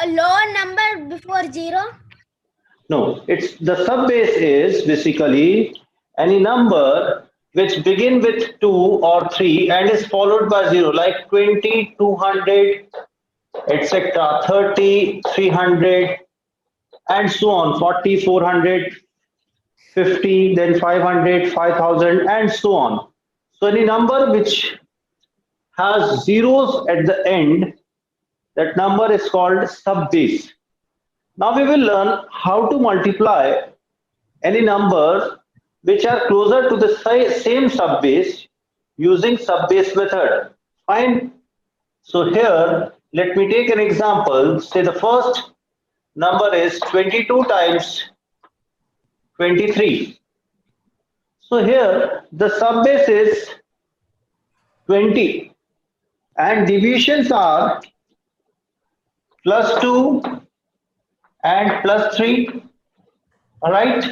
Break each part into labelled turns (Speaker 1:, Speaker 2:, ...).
Speaker 1: a lower number before 0?
Speaker 2: No, it's the subbase is basically any number which begin with 2 or 3 and is followed by 0, like 20, 200, etc., 30, 300, and so on, 40, 400, 50, then 500, 5,000, and so on. So any number which has zeros at the end, that number is called subbase. Now we will learn how to multiply any numbers which are closer to the same subbase using subbase method. Fine. So here, let me take an example. Say the first number is 22 times 23. So here the subbase is 20 and divisions are plus 2 and plus 3. All right.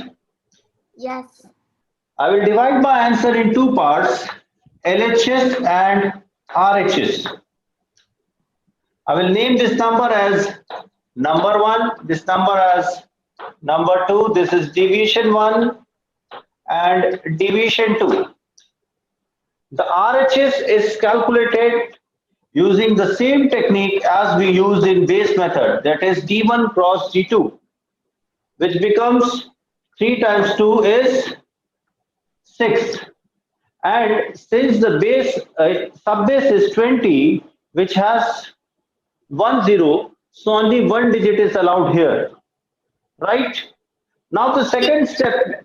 Speaker 1: Yes.
Speaker 2: I will divide my answer in two parts, LHS and RHS. I will name this number as number 1, this number as number 2, this is division 1 and division 2. The RHS is calculated using the same technique as we used in base method, that is D1 cross D2, which becomes 3 times 2 is 6. And since the base subbase is 20, which has 1 0, so only one digit is allowed here, right? Now the second step.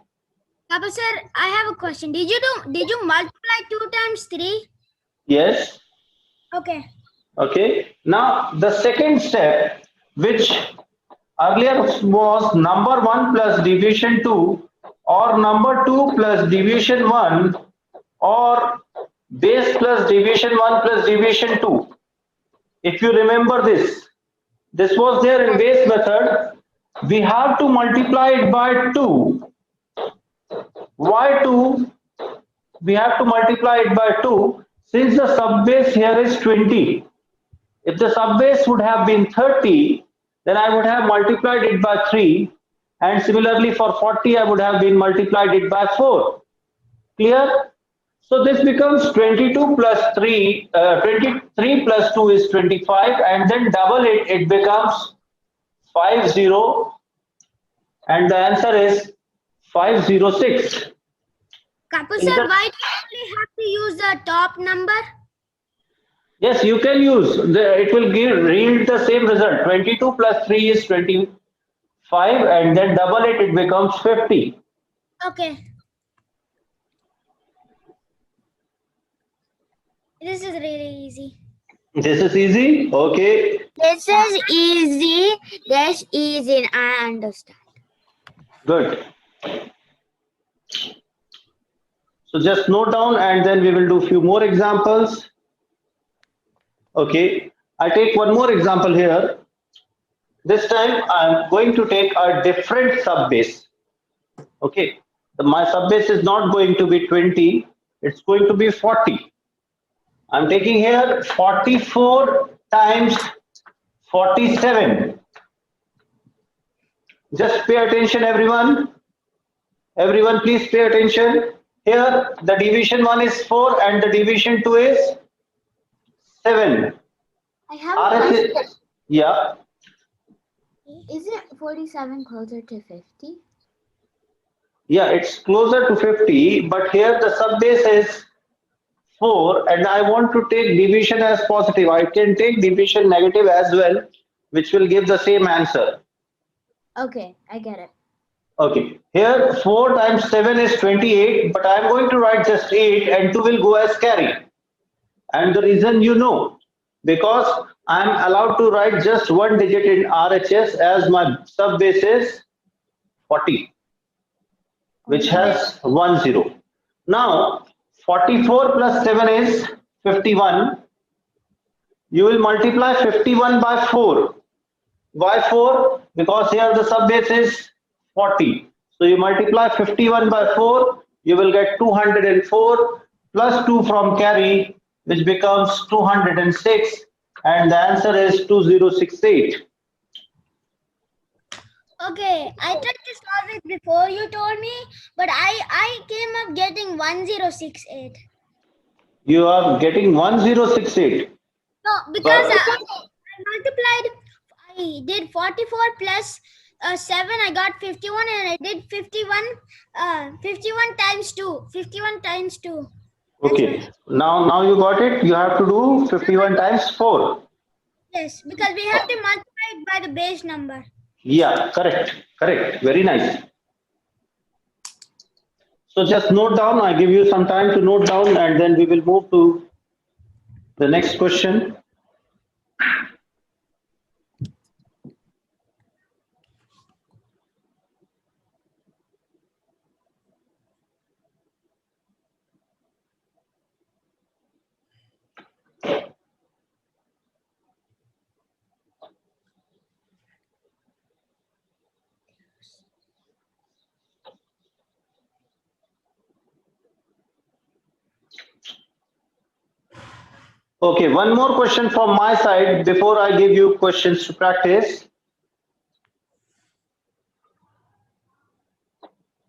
Speaker 1: Papa sir, I have a question. Did you multiply 2 times 3?
Speaker 2: Yes.
Speaker 1: Okay.
Speaker 2: Okay. Now the second step, which earlier was number 1 plus division 2 or number 2 plus division 1 or base plus division 1 plus division 2. If you remember this was there in base method. We have to multiply it by 2. Why 2? We have to multiply it by 2 since the subbase here is 20. If the subbase would have been 30, then I would have multiplied it by 3, and similarly for 40 I would have been multiplied it by 4. Clear? So this becomes 22 plus 3, 23 plus 2 is 25, and then double it, it becomes 50, and the answer is 506.
Speaker 1: Kapu sir, why do you only have to use the top number?
Speaker 2: Yes, you can use, it will yield the same result. 22 plus 3 is 25, and then double it, it becomes 50.
Speaker 1: Okay. This is really easy.
Speaker 2: This is easy? Okay.
Speaker 1: This is easy. That's easy. I understand.
Speaker 2: Good. So just note down and then we will do few more examples. Okay. I take one more example here. This time I am going to take a different subbase. Okay. My subbase is not going to be 20. It's going to be 40. I'm taking here 44 times 47. Just pay attention, everyone. Everyone, please pay attention. Here, the division 1 is 4 and the division 2 is 7.
Speaker 1: I have a question.
Speaker 2: Yeah.
Speaker 1: Isn't 47 closer to 50?
Speaker 2: Yeah, it's closer to 50, but here the subbase is 4 and I want to take division as positive. I can take division negative as well, which will give the same answer.
Speaker 1: Okay, I get it.
Speaker 2: Okay, here 4 times 7 is 28, but I am going to write just 8 and 2 will go as carry. And the reason you know, because I am allowed to write just one digit in RHS as my subbase is 40, which has 1 0. Now, 44 plus 7 is 51. You will multiply 51 by 4. Why 4? Because here the subbase is 40. So you multiply 51 by 4, you will get 204 plus 2 from carry, which becomes 206, and the answer is 2068.
Speaker 1: Okay, I tried to solve it before you told me, but I came up getting 1068.
Speaker 2: You are getting 1068.
Speaker 1: No, because I multiplied, I did 44 plus 7, I got 51, and I did 51 times 2. 51 times 2.
Speaker 2: Okay. Now you got it. You have to do 51 times 4.
Speaker 1: Yes, because we have to multiply it by the base number.
Speaker 2: Yeah, correct. Correct. Very nice. So just note down. I give you some time to note down, and then we will move to the next question. Okay, one more question from my side before I give you questions to practice.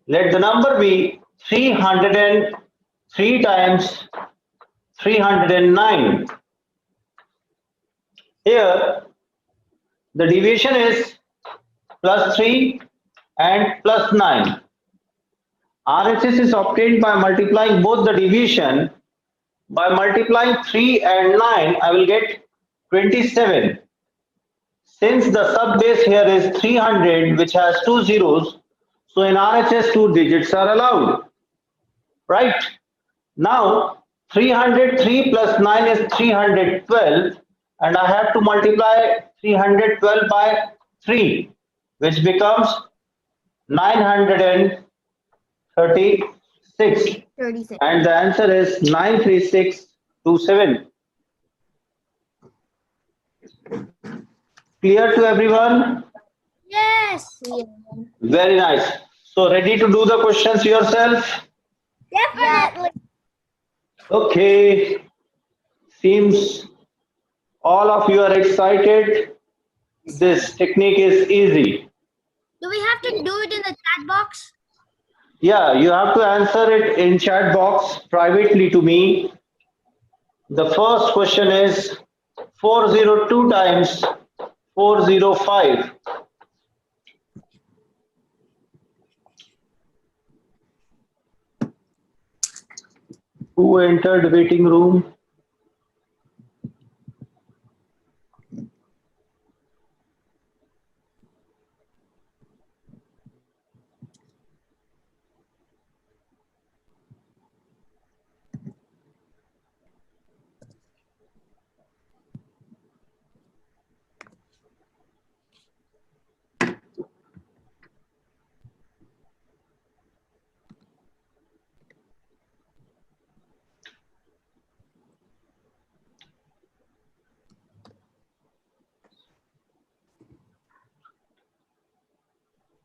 Speaker 2: Let the number be 303 times 309. Here, the deviation is plus 3 and plus 9. RHS is obtained by multiplying both the deviation. By multiplying 3 and 9, I will get 27. Since the sub base here is 300, which has two zeros, so in RHS, two digits are allowed. Right? Now, 303 plus 9 is 312, and I have to multiply 312 by 3, which becomes 936.
Speaker 1: 36.
Speaker 2: And the answer is 93627. Clear to everyone?
Speaker 1: Yes.
Speaker 2: Very nice. So ready to do the questions yourself?
Speaker 1: Definitely.
Speaker 2: Okay. Seems all of you are excited. This technique is easy.
Speaker 1: Do we have to do it in the chat box?
Speaker 2: Yeah, you have to answer it in chat box privately to me. The first question is 402 times 405. Who entered waiting room?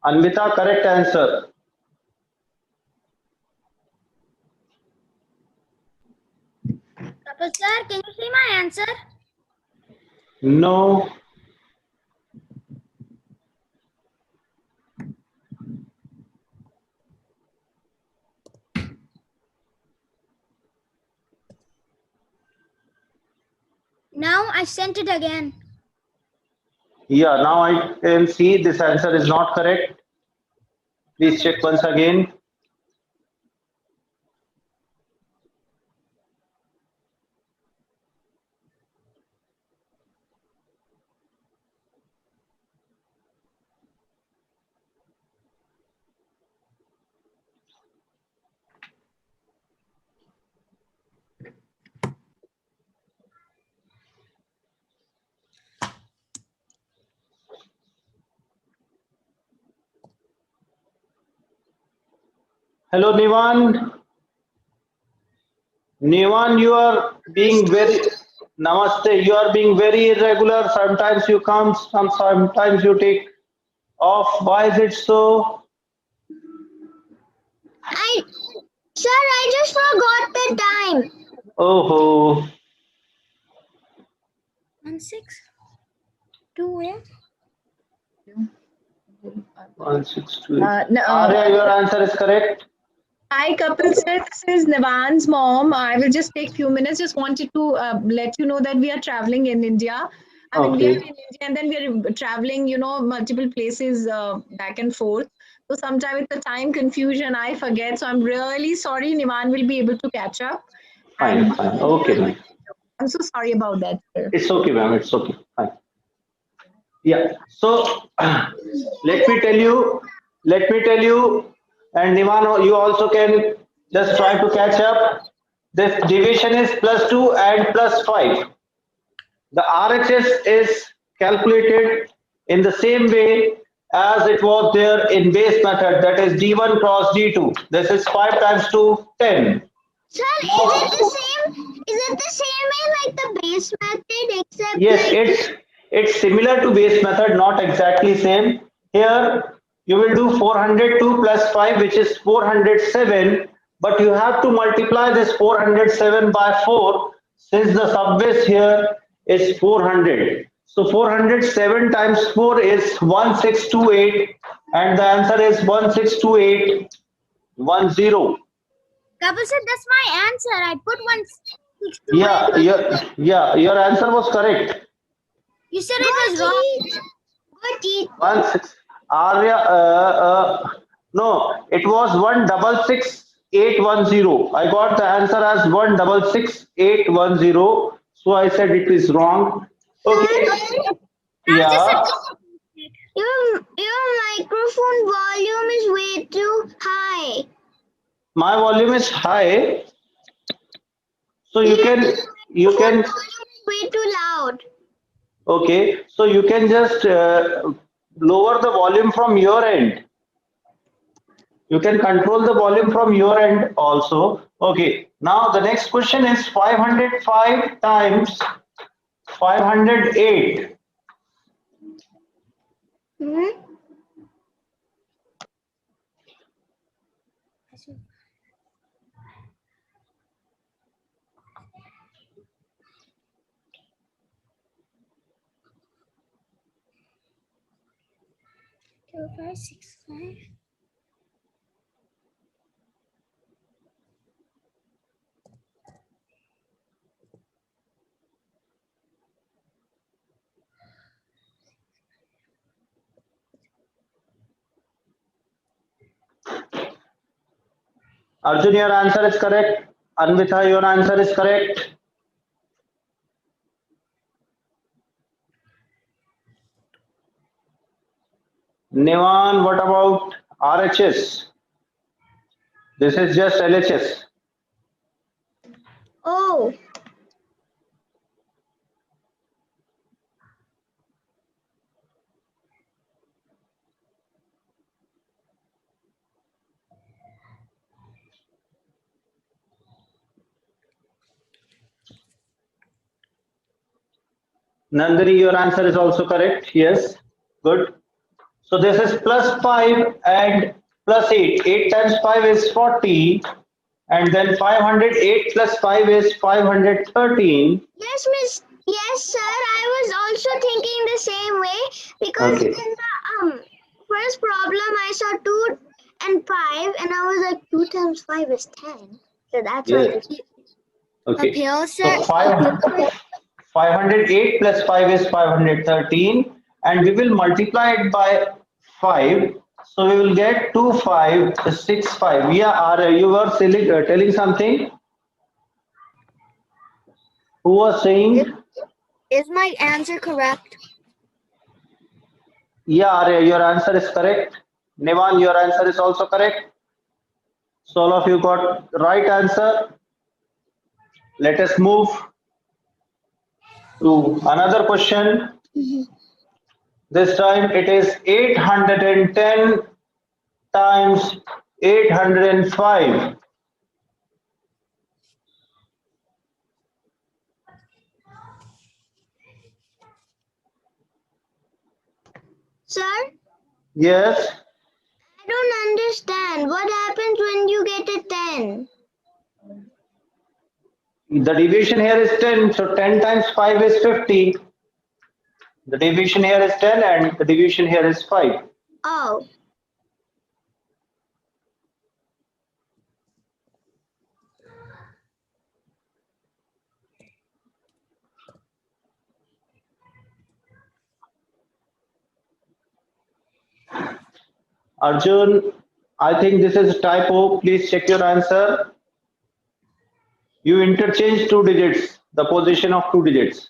Speaker 2: Anvita, correct answer.
Speaker 1: Professor, can you see my answer?
Speaker 2: No.
Speaker 1: Now I sent it again.
Speaker 2: Yeah, now I can see this answer is not correct. Please check once again. Hello, Nivan. Nivan, you are being very Namaste. You are being very irregular. Sometimes you come, sometimes you take off. Why is it so?
Speaker 1: Sir, I just forgot the time.
Speaker 2: Oh,
Speaker 1: 1 6 2 8.
Speaker 2: 162.
Speaker 3: No,
Speaker 2: Arya, your answer is correct.
Speaker 3: Hi, Kapil sir. This is Nivan's mom. I will just take few minutes. Just wanted to let you know that we are traveling in India. I mean, we are in
Speaker 2: Okay.
Speaker 3: India and then we are traveling, multiple places back and forth. So sometimes with the time confusion, I forget. So I'm really sorry. Nivan will be able to catch up.
Speaker 2: Fine,
Speaker 3: And
Speaker 2: fine. Okay, ma'am.
Speaker 3: I'm so sorry about that, sir.
Speaker 2: It's okay, ma'am. It's okay. Fine. Yeah. So let me tell you, and Niman, you also can just try to catch up. This division is +2 and +5. The RHS is calculated in the same way as it was there in base method, that is D1 cross D2. This is 5 times 2, 10.
Speaker 1: Sir, is it the same? Is it the same way like the base method, except
Speaker 2: Yes,
Speaker 1: like
Speaker 2: it's similar to base method, not exactly same. Here you will do 402 plus 5, which is 407, but you have to multiply this 407 by 4 since the subbase here is 400. So 407 times 4 is 1628, and the answer is 162810.
Speaker 1: Kapil sir, that's my answer. I put 162.
Speaker 2: Your answer was correct.
Speaker 1: You said it was wrong. Good teeth.
Speaker 2: 16 Arya, no, it was 166810. I got the answer as 166810. So I said it is wrong. Okay. Yeah,
Speaker 1: Your microphone volume is way too high.
Speaker 2: my volume is high, so you can
Speaker 1: Volume is way too loud.
Speaker 2: okay. So you can just lower the volume from your end. You can control the volume from your end also. Okay. Now the next question is 505 times 508.
Speaker 1: Hmm? Two, 5, 6, 5.
Speaker 2: Arjun, your answer is correct. Anvitha, your answer is correct. Nevan, what about RHS? This is just LHS.
Speaker 1: Oh,
Speaker 2: Nandini, your answer is also correct. Yes, good. So this is plus 5 and plus 8. 8 times 5 is 40. And then 508 plus 5 is 513.
Speaker 1: yes, miss. Yes, sir. I was also thinking the same way because
Speaker 2: Okay.
Speaker 1: in the first problem I saw 2 and 5, and I was like 2 times 5 is 10. So that's why.
Speaker 2: Yes. Okay.
Speaker 1: Appeal,
Speaker 2: So
Speaker 1: sir.
Speaker 2: 508 plus 5 is 513, and we will multiply it by 5. So we will get 2565. Yeah, you were telling something. Who was saying?
Speaker 1: Is my answer correct?
Speaker 2: Yeah, Arya, your answer is correct. Nevan, your answer is also correct. So all of you got right answer. Let us move to another question. This time it is 810 times 805.
Speaker 1: Sir, I
Speaker 2: Yes,
Speaker 1: don't understand. What happens when you get a 10?
Speaker 2: the deviation here is 10, so 10 times 5 is 50. The deviation here is 10 and the deviation here is 5.
Speaker 1: Oh.
Speaker 2: Arjun, I think this is typo. Please check your answer. You interchange two digits, the position of two digits.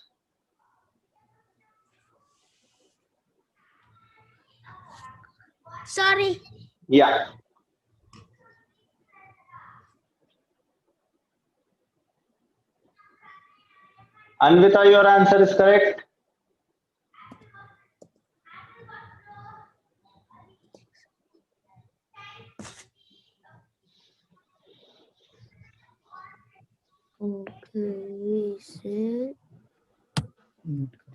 Speaker 1: Sorry.
Speaker 2: Yeah. Anvita, your answer is correct.
Speaker 1: Okay, sir.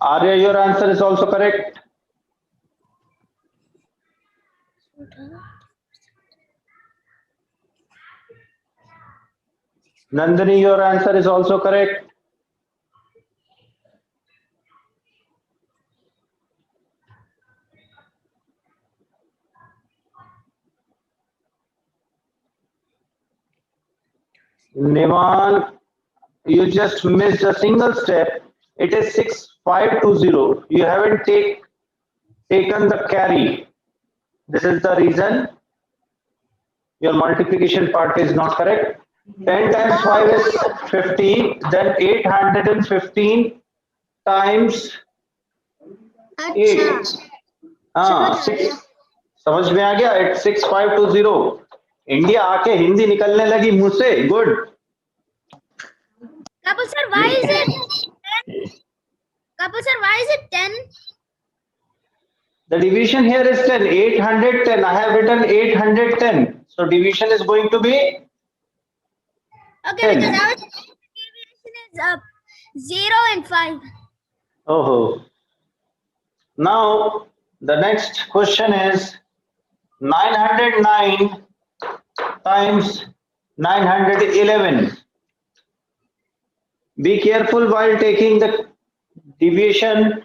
Speaker 2: Arya, your answer is also correct. Nandini, your answer is also correct. Nevan, you just missed a single step. It is 6520. You haven't taken the carry. This is the reason your multiplication part is not correct. 10 times 5 is 15. Then 815 times 8. हाँ 6 समझ में आ गया. It's 6520. India आके हिंदी निकलने लगी मुंह से. Good.
Speaker 1: Kapil sir, why is it 10? Kapil sir, why is it 10?
Speaker 2: The division here is 10. 810. I have written 810. So division is going to be
Speaker 1: Okay,
Speaker 2: 10.
Speaker 1: because our deviation is 0 and 5.
Speaker 2: Oh. Now the next question is 909 times 911. Be careful while taking the deviation.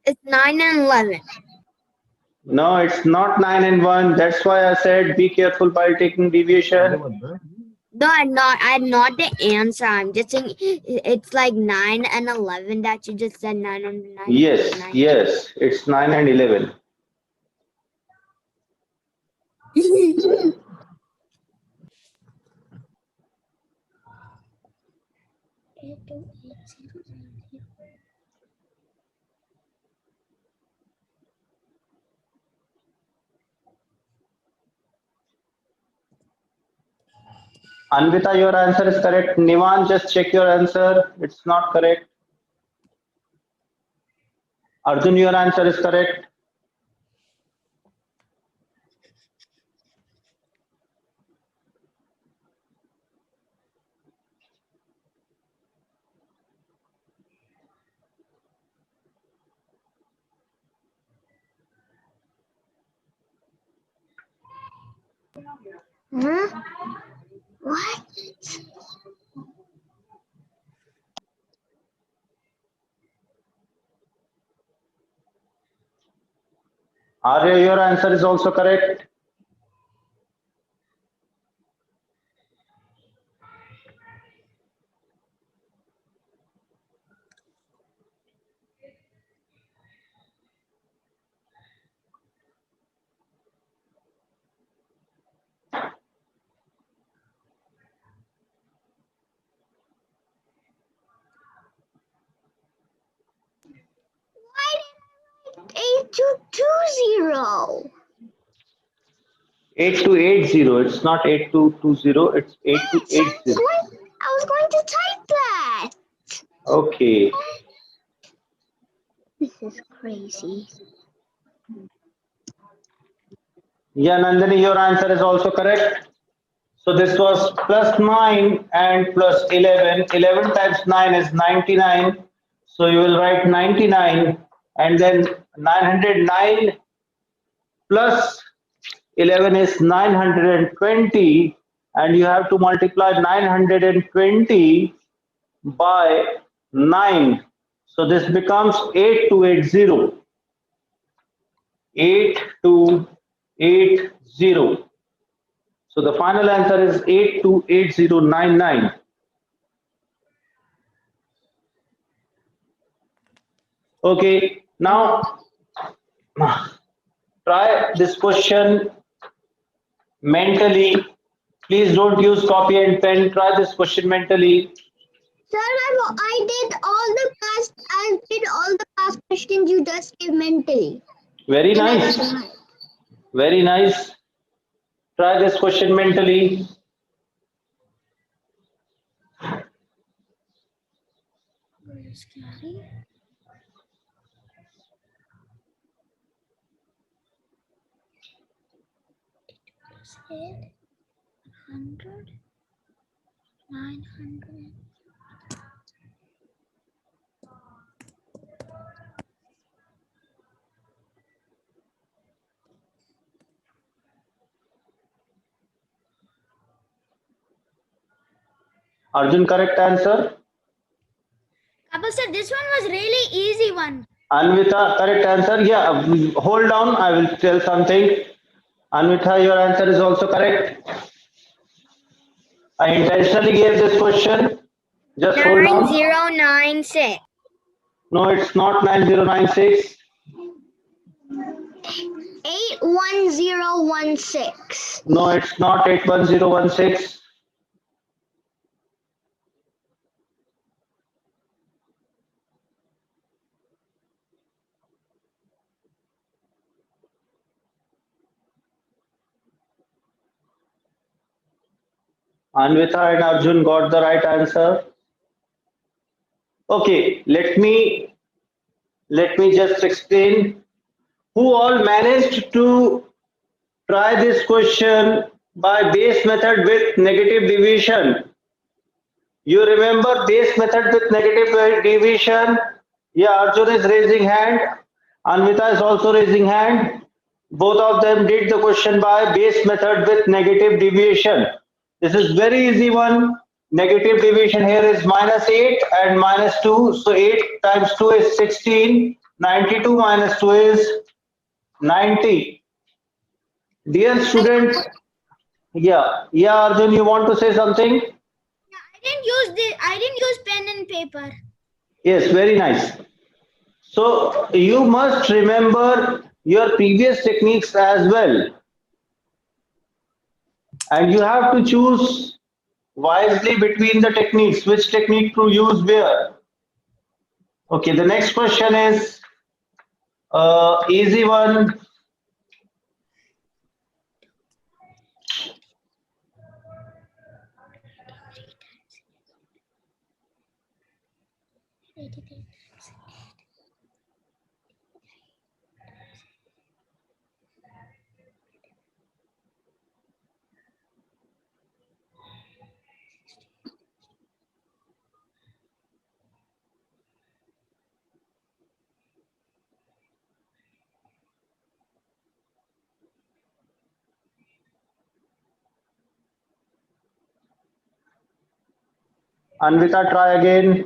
Speaker 1: It's 9 and 11.
Speaker 2: No, it's not 9 and 1. That's why I said be careful while taking deviation.
Speaker 1: No, I'm not the answer. I'm just saying it's like 9 and 11 that you just said 9 and 9.
Speaker 2: Yes, yes, it's 9 and 11. Anvita, your answer is correct. Nivan, just check your answer. It's not correct. Arjun, your answer is correct.
Speaker 1: Huh? What?
Speaker 2: Arya, your answer is also correct.
Speaker 1: Why did I write 8220?
Speaker 2: 8280. It's not 8220. It's 8280.
Speaker 1: I was going to type that.
Speaker 2: Okay.
Speaker 1: This is crazy.
Speaker 2: Yeah, Nandini, your answer is also correct. So this was plus 9 and plus 11. 11 times 9 is 99. So you will write 99 and then 909 plus 11 is 920 and you have to multiply 920 by 9. So this becomes 8280. 8280. So the final answer is 828099. Okay, now try this question mentally. Please don't use copy and pen. Try this question mentally.
Speaker 1: Sir, I did all the past questions you just gave mentally.
Speaker 2: Very
Speaker 1: Then I
Speaker 2: nice.
Speaker 1: got them right.
Speaker 2: Very nice. Try this question mentally.
Speaker 1: Scary. Plus 8, 100, 900.
Speaker 2: Arjun, correct answer.
Speaker 1: Kapil sir, this one was really easy one.
Speaker 2: Anvita, correct answer. Yeah, hold on. I will tell something. Anvita, your answer is also correct. I intentionally gave this question. Just hold on.
Speaker 1: 9096.
Speaker 2: No, it's not 9096.
Speaker 1: 81016.
Speaker 2: No, it's not 81016. Anvita and Arjun got the right answer. Okay, let me just explain. Who all managed to try this question by base method with negative division? You remember base method with negative division? Yeah, Arjun is raising hand. Anvita is also raising hand. Both of them did the question by base method with negative deviation. This is very easy one. Negative deviation here is -8 and -2. So 8 times 2 is 16. 92 minus 2 is 90. Dear student, yeah, Arjun, you want to say something?
Speaker 1: I didn't use pen and paper.
Speaker 2: Yes, very nice. So you must remember your previous techniques as well. And you have to choose wisely between the techniques, which technique to use where. Okay, the next question is easy one. Anvita, try again.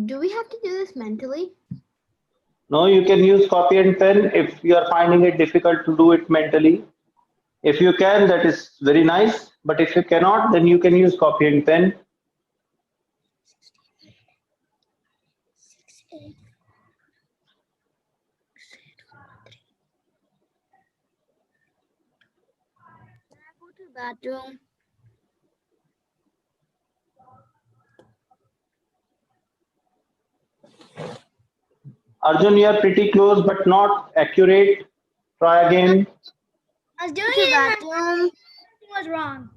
Speaker 1: Do we have to do this mentally?
Speaker 2: No, you can use copy and pen if you are finding it difficult to do it mentally. If you can, that is very nice. But if you cannot, then you can use copy and pen.
Speaker 1: 6, 8, 3. Can I go to bathroom?
Speaker 2: Arjun, you are pretty close but not accurate. Try again.
Speaker 1: I was doing it bathroom. It was wrong.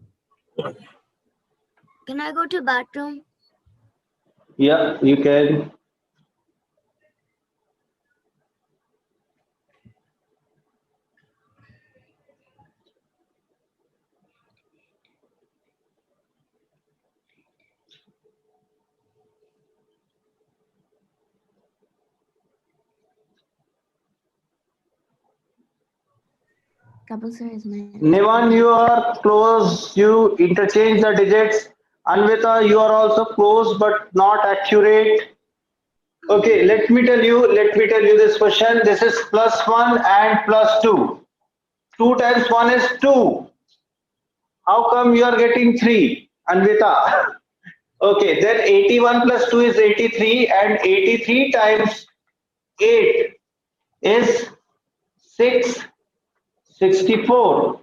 Speaker 1: Can I go to bathroom?
Speaker 2: Yeah, you can.
Speaker 1: Kapil sir is my.
Speaker 2: Nivan, you are close. You interchange the digits. Anvita, you are also close but not accurate. Okay, let me tell you this question. This is +1 and +2. 2 times 1 is 2. How come you are getting 3, Anvita? Okay, then 81 plus 2 is 83, and 83 times 8 is 664.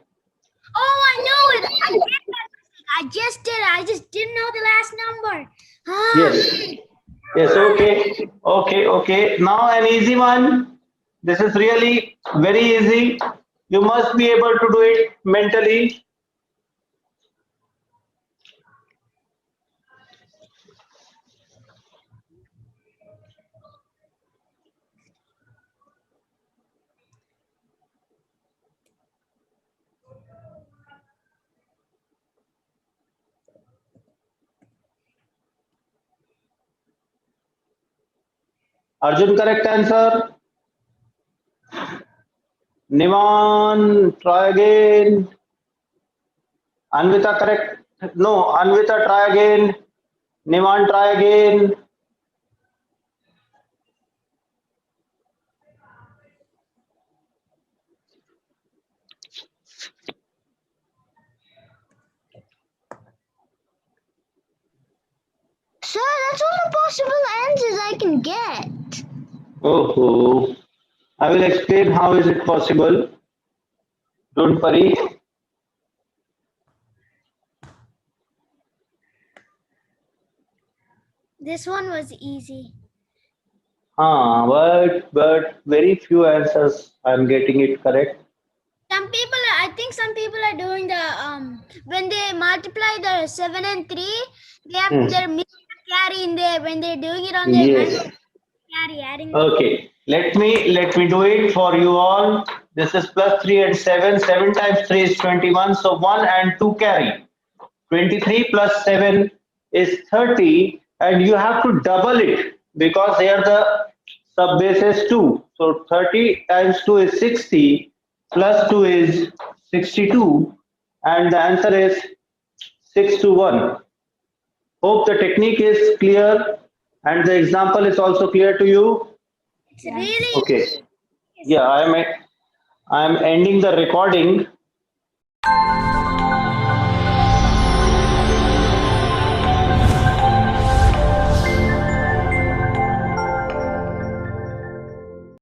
Speaker 1: Oh, I know it. I did that mistake. I just did. I just didn't know the last number. Ah.
Speaker 2: Yes. Yes, okay. Okay. Now an easy one. This is really very easy. You must be able to do it mentally. Arjun, correct answer. Nivan, try again. Anvita, correct. No, Anvita, try again. Nivan, try again.
Speaker 1: Sir, that's all the possible answers I can get.
Speaker 2: Oh, I will explain how is it possible. Don't worry.
Speaker 1: This one was easy.
Speaker 2: But very few answers I'm getting it correct.
Speaker 1: I think some people are doing the when they multiply the 7 and 3, they're missing the carry in there when they're doing it on their
Speaker 2: Yes.
Speaker 1: carry adding.
Speaker 2: Okay. Let me do it for you all. This is +3 and 7. 7 times 3 is 21. So 1 and 2 carry. 23 plus 7 is 30, and you have to double it because here the sub base is 2. So 30 times 2 is 60, plus 2 is 62, and the answer is 6 to 1. Hope the technique is clear and the example is also clear to you.
Speaker 1: It's really
Speaker 2: Okay. Yeah, I am ending the recording.